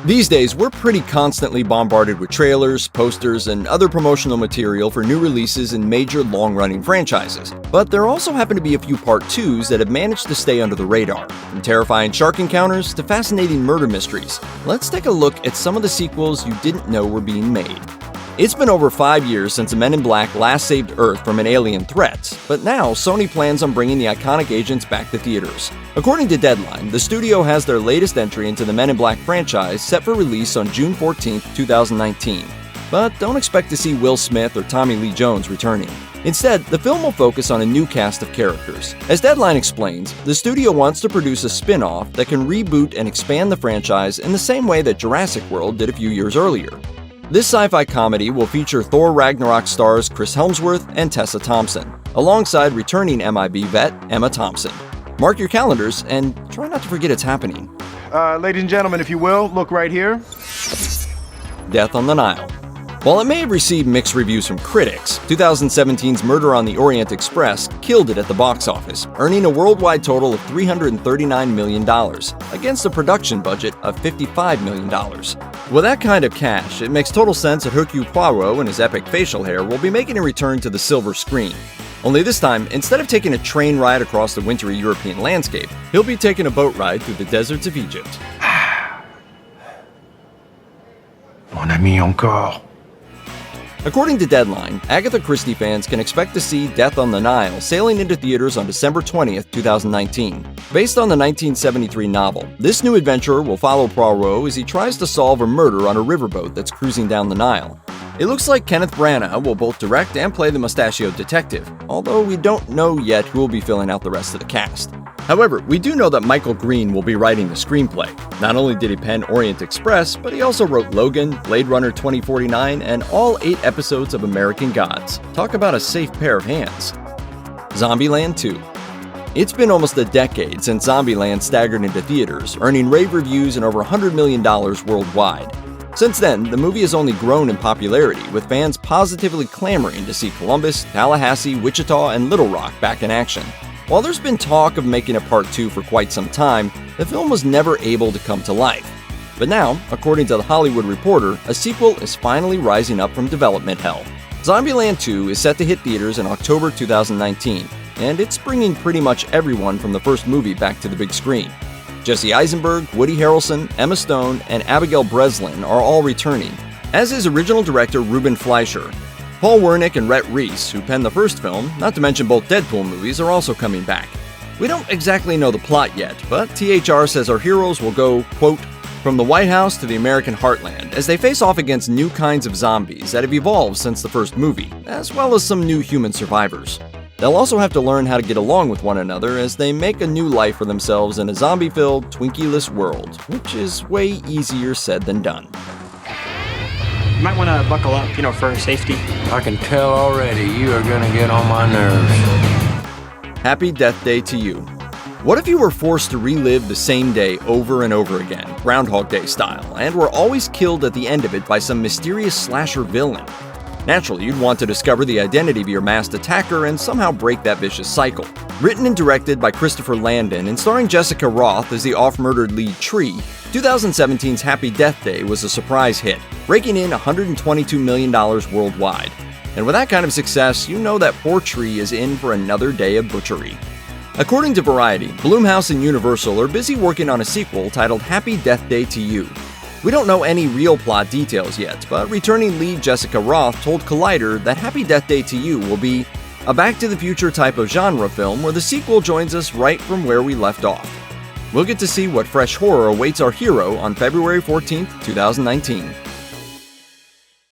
These days, we're pretty constantly bombarded with trailers, posters, and other promotional material for new releases in major long-running franchises. But there also happen to be a few Part 2s that have managed to stay under the radar. From terrifying shark encounters to fascinating murder mysteries, let's take a look at some of the sequels you didn't know were being made. It's been over 5 years since the Men in Black last saved Earth from an alien threat, but now Sony plans on bringing the iconic agents back to theaters. According to Deadline, the studio has their latest entry into the Men in Black franchise set for release on June 14, 2019. But don't expect to see Will Smith or Tommy Lee Jones returning. Instead, the film will focus on a new cast of characters. As Deadline explains, the studio wants to produce a spin-off that can reboot and expand the franchise in the same way that Jurassic World did a few years earlier. This sci-fi comedy will feature Thor Ragnarok stars Chris Hemsworth and Tessa Thompson, alongside returning MIB vet Emma Thompson. Mark your calendars and try not to forget it's happening. Ladies and gentlemen, if you will, look right here. Death on the Nile. While it may have received mixed reviews from critics, 2017's Murder on the Orient Express killed it at the box office, earning a worldwide total of $339 million, against a production budget of $55 million. With that kind of cash, it makes total sense that Hercule Poirot and his epic facial hair will be making a return to the silver screen. Only this time, instead of taking a train ride across the wintry European landscape, he'll be taking a boat ride through the deserts of Egypt. Mon ami encore. According to Deadline, Agatha Christie fans can expect to see Death on the Nile sailing into theaters on December 20th, 2019. Based on the 1973 novel, this new adventure will follow Poirot as he tries to solve a murder on a riverboat that's cruising down the Nile. It looks like Kenneth Branagh will both direct and play the mustachioed detective, although we don't know yet who will be filling out the rest of the cast. However, we do know that Michael Green will be writing the screenplay. Not only did he pen Orient Express, but he also wrote Logan, Blade Runner 2049, and all 8 episodes of American Gods. Talk about a safe pair of hands. Zombieland 2. It's been almost a decade since Zombieland staggered into theaters, earning rave reviews and over $100 million worldwide. Since then, the movie has only grown in popularity, with fans positively clamoring to see Columbus, Tallahassee, Wichita, and Little Rock back in action. While there's been talk of making a Part 2 for quite some time, the film was never able to come to life. But now, according to The Hollywood Reporter, a sequel is finally rising up from development hell. Zombieland 2 is set to hit theaters in October 2019, and it's bringing pretty much everyone from the first movie back to the big screen. Jesse Eisenberg, Woody Harrelson, Emma Stone, and Abigail Breslin are all returning, as is original director Ruben Fleischer. Paul Wernick and Rhett Reese, who penned the first film, not to mention both Deadpool movies, are also coming back. We don't exactly know the plot yet, but THR says our heroes will go, quote, from the White House to the American heartland as they face off against new kinds of zombies that have evolved since the first movie, as well as some new human survivors. They'll also have to learn how to get along with one another as they make a new life for themselves in a zombie-filled, Twinkie-less world, which is way easier said than done. You might want to buckle up, for safety. I can tell already you are going to get on my nerves. Happy Death Day to you. What if you were forced to relive the same day over and over again, Groundhog Day style, and were always killed at the end of it by some mysterious slasher villain? Naturally, you'd want to discover the identity of your masked attacker and somehow break that vicious cycle. Written and directed by Christopher Landon and starring Jessica Rothe as the oft-murdered lead Tree, 2017's Happy Death Day was a surprise hit, raking in $122 million worldwide. And with that kind of success, you know that poor Tree is in for another day of butchery. According to Variety, Blumhouse and Universal are busy working on a sequel titled Happy Death Day to You. We don't know any real plot details yet, but returning lead Jessica Rothe told Collider that Happy Death Day to You will be a Back to the Future type of genre film where the sequel joins us right from where we left off. We'll get to see what fresh horror awaits our hero on February 14th, 2019.